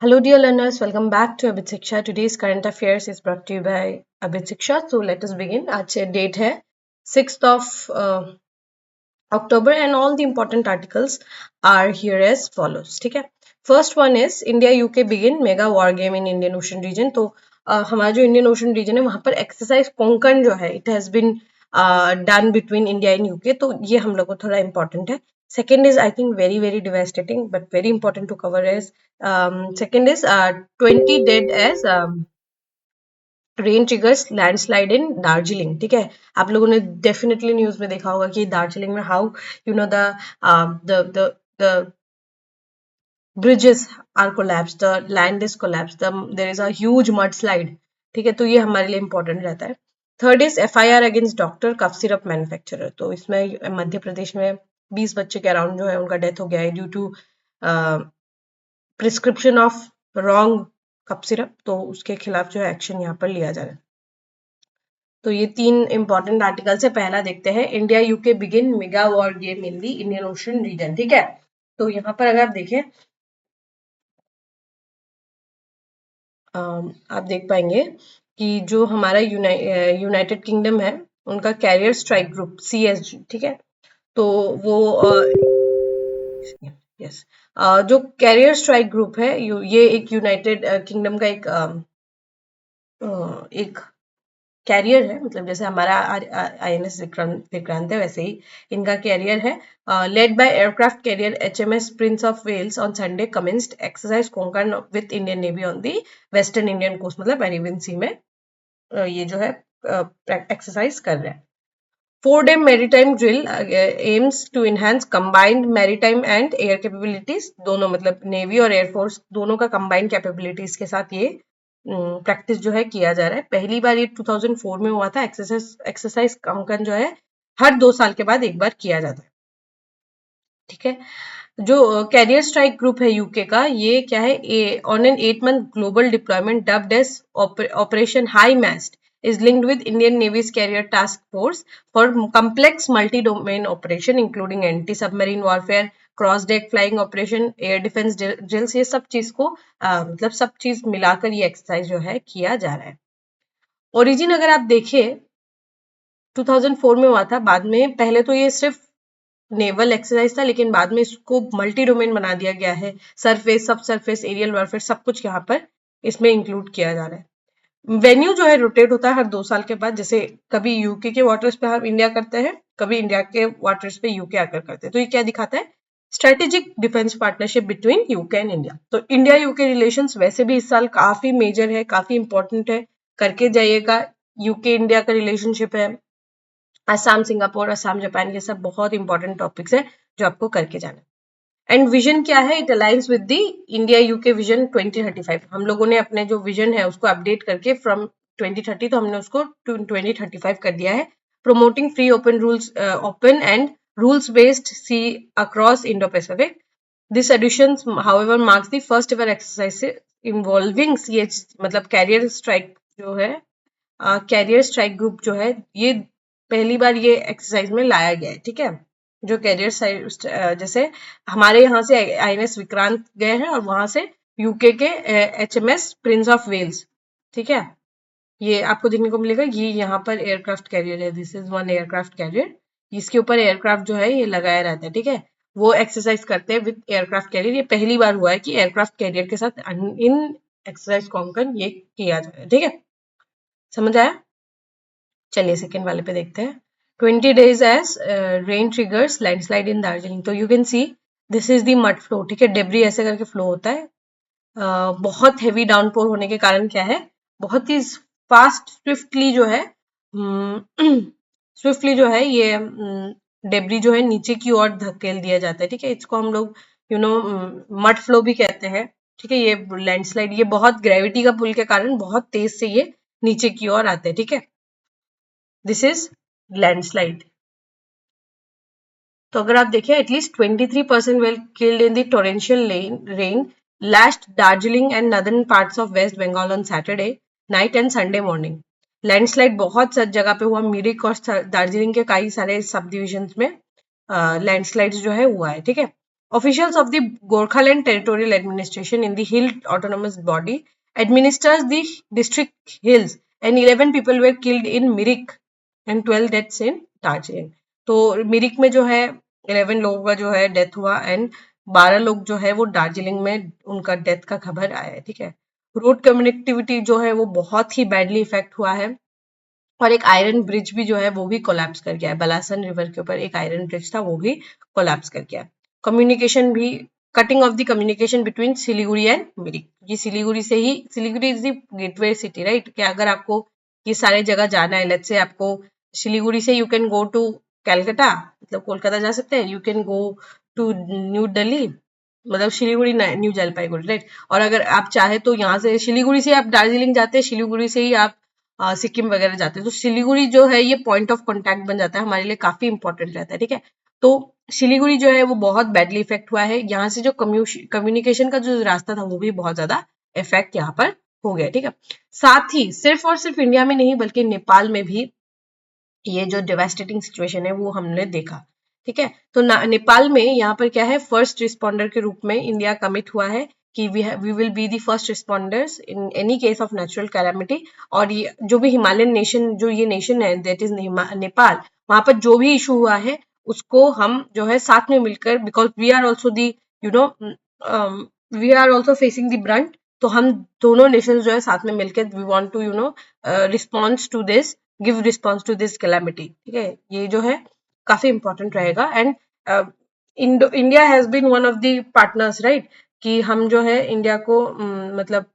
Hello, dear learners. Welcome back to Abid Shiksha. Today's current affairs is brought to you by Abid Shiksha. So let us begin. आज date है 6th of October and all the important articles are here as follows. ठीक है. First one is India UK begin mega war game in Indian Ocean region. तो हमारा जो Indian Ocean reason है वहां पर एक्सरसाइज कोंकण जो है it has been done between India and UK, तो ये हम लोग को थोड़ा इंपॉर्टेंट है. Second is I think very devastating but very important to cover is second is 20 dead as rain triggers landslide in Darjeeling. ठीक है, आप लोगों ने डेफिनेटली न्यूज में देखा होगा कि दार्जिलिंग में how you know the bridges are collapsed, the land is collapsed, there is a huge mudslide. ठीक है, तो ये हमारे लिए इंपॉर्टेंट रहता है. Third is FIR against doctor cough syrup manufacturer. तो इसमें मध्य प्रदेश में 20 बच्चे के अराउंड जो है उनका डेथ हो गया है due to prescription of wrong cough syrup. तो उसके खिलाफ जो है एक्शन यहाँ पर लिया जा रहा है. तो ये 3 इंपॉर्टेंट आर्टिकल से पहला देखते हैं. India UK begin mega war game in the Indian Ocean region. ठीक है, तो यहाँ पर अगर आप देखें आप देख पाएंगे कि जो हमारा यूनाइटेड किंगडम है उनका कैरियर स्ट्राइक ग्रुप CSG. ठीक है, तो वो यस जो कैरियर स्ट्राइक ग्रुप है ये एक यूनाइटेड किंगडम का एक कैरियर है. मतलब जैसे हमारा INS विक्रांत है वैसे ही इनका कैरियर है. Led by aircraft carrier HMS Prince of Wales on Sunday commenced exercise Konkan with Indian Navy on the western Indian coast. मतलब अरेबियन सी में ये जो है एक्सरसाइज कर रहे हैं. 4-day maritime drill aims to enhance combined maritime and air capabilities. दोनों मतलब नेवी और एयरफोर्स दोनों का combined capabilities के साथ ये प्रैक्टिस जो है किया जा रहा है. पहली बार ये 2004 में हुआ था. एक्सरसाइज कोंकण जो है हर 2 साल के बाद एक बार किया जाता है. ठीक है, जो कैरियर स्ट्राइक ग्रुप है यूके का ये क्या है, on an 8-month global deployment dubbed as Operation Highmast is linked with Indian Navy's Carrier Task Force for complex multi-domain operation including anti-submarine warfare, cross-deck flying operation, air defense drills. ये सब चीज को मतलब सब चीज मिलाकर ये exercise जो है किया जा रहा है. ओरिजिन अगर आप देखें 2004 में हुआ था. बाद में पहले तो ये सिर्फ नेवल एक्सरसाइज था लेकिन बाद में इसको मल्टी डोमेन बना दिया गया है. सरफेस, सब सरफेस, एरियल वॉरफेयर सब कुछ यहाँ पर इसमें इंक्लूड किया जा रहा है. वेन्यू जो है रोटेट होता है हर 2 साल के बाद. जैसे कभी यूके के वाटर्स पे हम इंडिया करते हैं, कभी इंडिया के वाटर्स पे यूके आकर करते हैं. तो ये क्या दिखाता है, strategic defence partnership between UK and India. तो इंडिया यूके रिलेशंस वैसे भी इस साल काफी मेजर है, काफी इंपॉर्टेंट है, करके जाइएगा. यूके इंडिया का रिलेशनशिप है, असम सिंगापुर, असम जापान, ये सब बहुत इंपॉर्टेंट टॉपिक्स है जो आपको करके जाना है. एंड विजन क्या है, it aligns with the India UK vision 2035. हम लोगों ने अपने जो विजन है उसको अपडेट करके फ्रॉम 2030 तो हमने उसको 2035 कर दिया है. Promoting free open and rules based sea across Indo Pacific. This edition however marks the first ever exercise involving CH मतलब कैरियर स्ट्राइक जो है, कैरियर स्ट्राइक ग्रुप जो है ये पहली बार ये एक्सरसाइज में लाया गया है. ठीक है, जो कैरियर जैसे हमारे यहाँ से INS विक्रांत गए हैं और वहां से यूके के HMS प्रिंस ऑफ वेल्स. ठीक है, ये आपको देखने को मिलेगा. ये यहाँ पर एयरक्राफ्ट कैरियर है, this is one aircraft carrier. इसके ऊपर एयरक्राफ्ट जो है ये लगाया रहता है. ठीक है, वो एक्सरसाइज करते हैं विद एयरक्राफ्ट कैरियर. ये पहली बार हुआ है कि एयरक्राफ्ट कैरियर के साथ इन एक्सरसाइज कोंकण ये किया जा रहा है. ठीक है, समझ आया. चलिए सेकेंड वाले पे देखते हैं. 20 days as rain triggers landslide in Darjeeling. तो you can see this is the mud flow. ठीक है, डेब्री ऐसे करके फ्लो होता है. बहुत हेवी डाउनपोर होने के कारण क्या है, बहुत ही फास्ट स्विफ्टली जो है स्विफ्टली जो है ये डेब्री जो है नीचे की ओर धकेल दिया जाता है. ठीक है, इसको हम लोग मड फ्लो भी कहते हैं. ठीक है, ये लैंडस्लाइड ये बहुत ग्रेविटी का पुल के कारण बहुत तेज से ये नीचे की ओर आते हैं. ठीक है, दिस इज लैंडस्लाइड. तो अगर आप देखें at least 23% were killed in the torrential rain lashed Darjeeling and northern parts of West Bengal on Saturday night and Sunday morning. Landslide बहुत सारी जगह पे हुआ. मिरिक और दार्जिलिंग के कई सारे सब डिविजन में लैंडस्लाइड जो है हुआ है. ठीक है, Officials of the Gorkhaland Territorial Administration in the Hill Autonomous Body administers the district hills, and 11 people were killed in Mirik and 12 deaths in Darjeeling. तो मिरिक में जो है 11 लोगों का जो है डेथ हुआ एंड 12 लोग जो है वो दार्जिलिंग में उनका डेथ का खबर आया है. ठीक है. रोड कम्युनिकेटिविटी जो है वो बहुत ही बैडली इफेक्ट हुआ है और एक आयरन ब्रिज भी जो है वो भी कोलैप्स कर गया है. बलासन रिवर के ऊपर एक आयरन ब्रिज था, वो भी कोलैप्स कर गया. कम्युनिकेशन भी, cutting off the communication between Siliguri and Mirik. ये सिलीगुड़ी से ही, Siliguri is the gateway city right, कि अगर आपको ये सारे जगह जाना है, लेट्स से आपको सिलीगुड़ी से you can go to Calcutta, मतलब कोलकाता जा सकते हैं, you can go to New Delhi, मतलब सिलीगुड़ी न्यू जलपाईगुड़ी राइट. और अगर आप चाहे तो यहाँ से सिलीगुड़ी से आप दार्जिलिंग जाते हैं, सिलीगुड़ी से ही आप सिक्किम वगैरह जाते हैं, तो सिलीगुड़ी जो है ये पॉइंट ऑफ कॉन्टैक्ट बन जाता है, हमारे लिए काफी इंपॉर्टेंट रहता है. ठीक है. तो सिलीगुड़ी जो है वो बहुत बैडली इफेक्ट हुआ है. यहाँ से जो कम्युनिकेशन का जो रास्ता था वो भी बहुत ज्यादा इफेक्ट यहाँ पर हो गया. ठीक है. साथ ही सिर्फ और सिर्फ इंडिया में नहीं बल्कि नेपाल में भी ये जो डेवास्टेटिंग सिचुएशन है वो हमने देखा. ठीक है. तो नेपाल में यहाँ पर क्या है, फर्स्ट रिस्पॉन्डर के रूप में इंडिया कमिट हुआ है कि we will be the first responders in any case of natural calamity. और ये जो भी हिमालयन नेशन, जो ये नेशन है दैट इज नेपाल, वहां पर जो भी इशू हुआ है उसको हम जो है साथ में मिलकर, because we are also the you know we are also facing the brunt, तो हम दोनों नेशन जो है साथ में मिलकर we want to response to this, give response to this calamity. ठीक है. ये जो है काफी इंपॉर्टेंट रहेगा. And India has been one of the partners right, कि हम जो है इंडिया को मतलब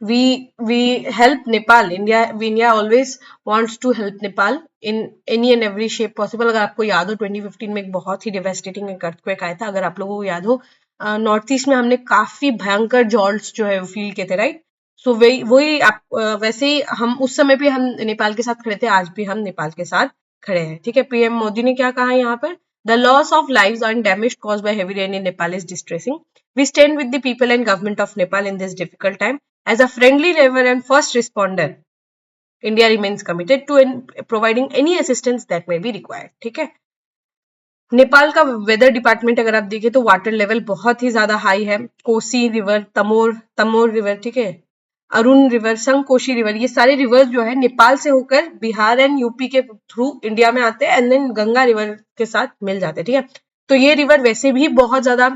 we help Nepal. India always wants to help Nepal in any and every shape possible. अगर आपको याद हो 2015 में एक बहुत ही डेवेस्टेटिंग एक अर्थक्वेक आया था, अगर आप लोगों को याद हो, नॉर्थ ईस्ट में हमने काफी भयंकर जॉल्ट्स जो है फील किए थे राइट. सो वही आप वैसे ही हम उस समय भी हम नेपाल के साथ खड़े थे, आज भी हम नेपाल के साथ खड़े हैं. ठीक है. पीएम मोदी ने क्या कहा यहाँ पर, the loss of lives and damage caused by heavy rain in Nepal is distressing. We stand with the people and government of Nepal in this difficult time. As a friendly neighbor and first responder, India remains committed to providing any assistance that may be required. ठीक है. नेपाल का weather department अगर आप देखें तो water level बहुत ही ज्यादा high है. कोसी रिवर, तमोर रिवर, ठीक है, अरुण रिवर, संगकोशी रिवर, ये सारे रिवर्स जो है नेपाल से होकर बिहार एंड यूपी के थ्रू इंडिया में आते हैं एंड देन गंगा रिवर के साथ मिल जाते हैं. ठीक है. तो ये रिवर वैसे भी बहुत ज्यादा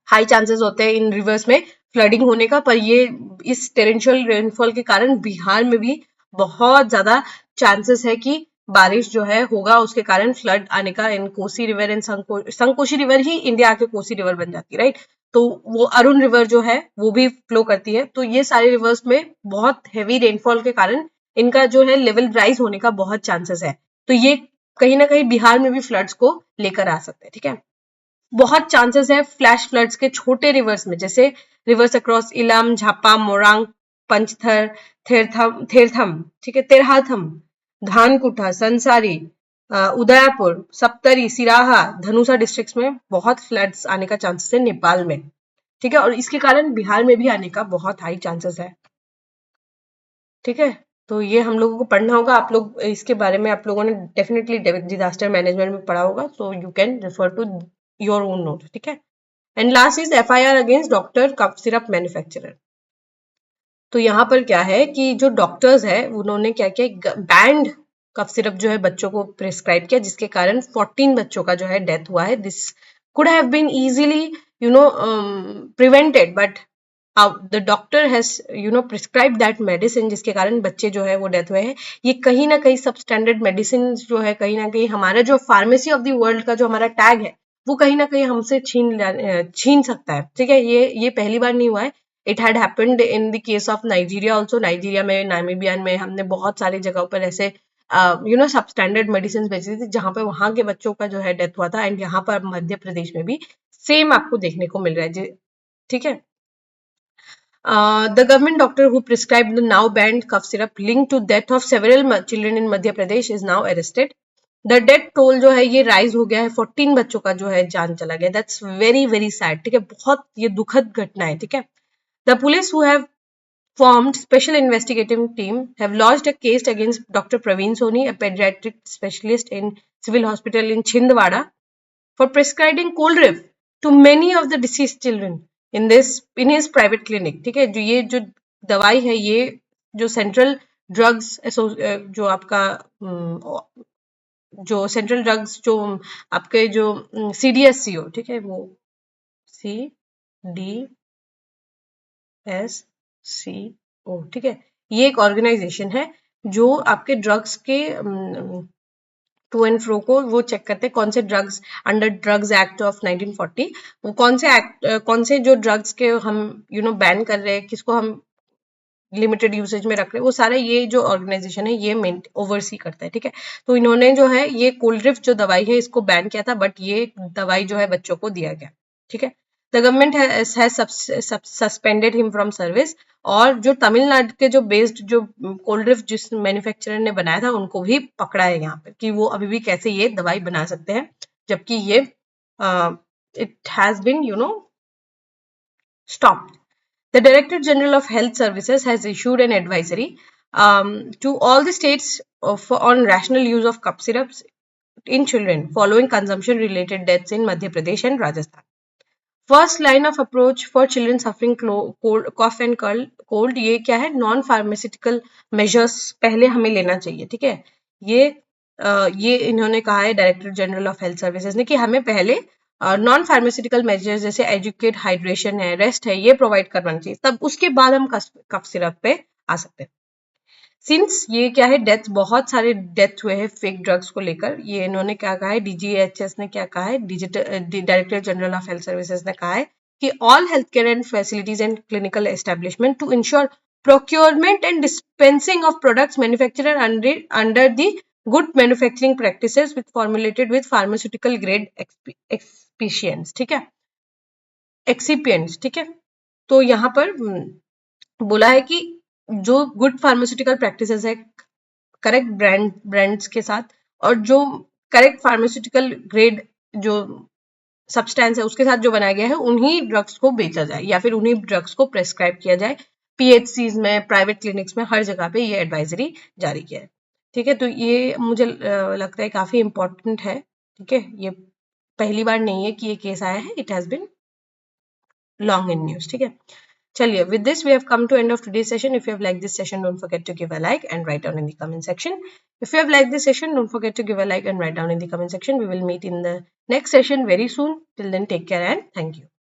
हाई चांसेस होते हैं इन रिवर्स में फ्लडिंग होने का, पर ये इस टेरेंशियल रेनफॉल के कारण बिहार में भी बहुत ज्यादा चांसेस है कि बारिश जो है होगा, उसके कारण फ्लड आने का. In Kosi river and Sunkoshi river ही इंडिया के कोसी रिवर बन जाती है राइट. तो वो अरुण रिवर जो है वो भी फ्लो करती है. तो ये सारे रिवर्स में बहुत हेवी रेनफॉल के कारण इनका जो है लेवल राइज होने का बहुत चांसेस है. तो ये कहीं ना कहीं बिहार में भी फ्लड्स को लेकर आ सकते हैं. ठीक है. बहुत चांसेस है फ्लैश फ्लड्स के छोटे रिवर्स में, जैसे रिवर्स अक्रॉस इलाम, झापा, मोरांग, पंचथर, थेरथम, ठीक है, तेरहाथम, धानकुटा, संसारी, उदयपुर, सप्तरी, सिराहा, धनुषा डिस्ट्रिक्ट्स में बहुत फ्लड्स आने का चांसेस है नेपाल में. ठीक है. और इसके कारण बिहार में भी आने का बहुत हाई चांसेस है. ठीक है. तो ये हम लोगों को पढ़ना होगा. आप लोग इसके बारे में आप लोगों ने डेफिनेटली डिजास्टर मैनेजमेंट में पढ़ा होगा, so you can refer to your own note. ठीक है. And last is FIR against doctor cough syrup manufacturer. तो यहाँ पर क्या है कि जो डॉक्टर्स है उन्होंने क्या किया, बैंड कफ सिरप जो है बच्चों को प्रिस्क्राइब किया, जिसके कारण 14 बच्चों का जो है डेथ हुआ है. This could have been easily prevented, but the doctor has prescribe that medicine, जिसके कारण बच्चे जो है वो डेथ हुए हैं. ये कहीं ना कहीं सब स्टैंडर्ड मेडिसिन जो है, कहीं ना कहीं हमारा जो फार्मेसी ऑफ द वर्ल्ड का जो हमारा टैग है वो कहीं ना कहीं हमसे छीन सकता है. ठीक है. ये पहली बार नहीं हुआ है. It had happened in the case of Nigeria also. Nigeria में, नामीबिया में हमने बहुत सारी जगहों पर ऐसे सब स्टैंडर्ड मेडिसिन बेची थी, जहां पर वहां के बच्चों का जो है डेथ हुआ था. एंड यहाँ पर मध्य प्रदेश में भी सेम आपको देखने को मिल रहा है. ठीक है. The government doctor who prescribed the now banned cough syrup linked to death of several children in Madhya Pradesh is now arrested. The death toll जो है ये राइज हो गया है, 14 बच्चों का जो है जान चला गया. That's very very sad. ठीक है. बहुत ये दुखद घटना है. ठीक है. The police who have formed special investigative team have lodged a case against Dr. Praveen Soni, a pediatric specialist in civil hospital in Chhindwara, for prescribing Coldrev to many of the deceased children in his private clinic. ठीक है, जो ये जो दवाई है, ये जो central drugs जो आपका जो सेंट्रल ड्रग्स जो आपके जो CDSCO, ठीक है, वो CDSCO, ठीक है, ये एक ऑर्गेनाइजेशन है जो आपके ड्रग्स के टू एंड फ्रो को वो चेक करते हैं, कौन से drugs under drugs act of 1940, वो कौन से जो ड्रग्स के हम बैन कर रहे हैं, किसको हम लिमिटेड यूसेज में रख रहे हैं, वो सारा ये जो ऑर्गेनाइजेशन है ये ओवरसी करता है, ठीक है। तो इन्होंने जो है ये कोल्ड्रिफ्ट जो दवाई है इसको बैन किया था, बट ये दवाई जो है बच्चों को दिया गया, ठीक है। The government has suspended him from service, और जो तमिलनाडु के जो बेस्ड जो कोल्ड्रिफ्ट जिस मैन्युफैक्चरर ने बनाया था उनको भी पकड़ा है यहाँ पे कि वो अभी भी कैसे ये दवाई बना सकते हैं, जबकि ये it has been stopped. The Director General of Health Services has issued an advisory to all the states on rational use of cough syrups in children following consumption-related deaths in Madhya Pradesh and Rajasthan. First line of approach for children suffering cough and cold, ये क्या है, non pharmaceutical measures पहले हमें लेना चाहिए, ठीक है। ये इन्होंने कहा है director general of health services ने कि हमें पहले नॉन फार्मास्यूटिकल मेजर्स जैसे एजुकेट, हाइड्रेशन है, रेस्ट है, ये प्रोवाइड करवाना चाहिए, तब उसके बाद हम कफ सिरप पे आ सकते हैं। सिंस ये क्या है, डेथ, बहुत सारे डेथ हुए हैं फेक ड्रग्स को लेकर, ये इन्होंने क्या कहा है, DGHS ने क्या कहा है, director general of health services ने कहा है कि all health care and facilities and clinical establishment to ensure procurement and dispensing of products manufactured under the good manufacturing practices with formulated with pharmaceutical grade excipients, ठीक है, excipients, ठीक है। तो यहाँ पर बोला है कि जो गुड फार्मास्यूटिकल प्रैक्टिसेस है करेक्ट ब्रांड्स के साथ, और जो करेक्ट फार्मास्यूटिकल ग्रेड जो सब्सटेंस है उसके साथ जो बनाया गया है, उन्हीं ड्रग्स को बेचा जाए या फिर उन्हीं ड्रग्स को प्रेस्क्राइब किया जाए। PHCs में, प्राइवेट क्लिनिक्स में, हर जगह पे ये एडवाइजरी जारी किया है, ठीक है। तो ये मुझे लगता है काफी इंपॉर्टेंट है, ठीक है। ये पहली बार नहीं है कि ये केस आया है, it has been long in news, ठीक है। चलिए, with this we have come to end of today's session. If you have liked this session, don't forget to give a like and write down in the comment section. If you have liked this session, don't forget to give a like and write down in the comment section. We will meet in the next session very soon. Till then, take care and thank you.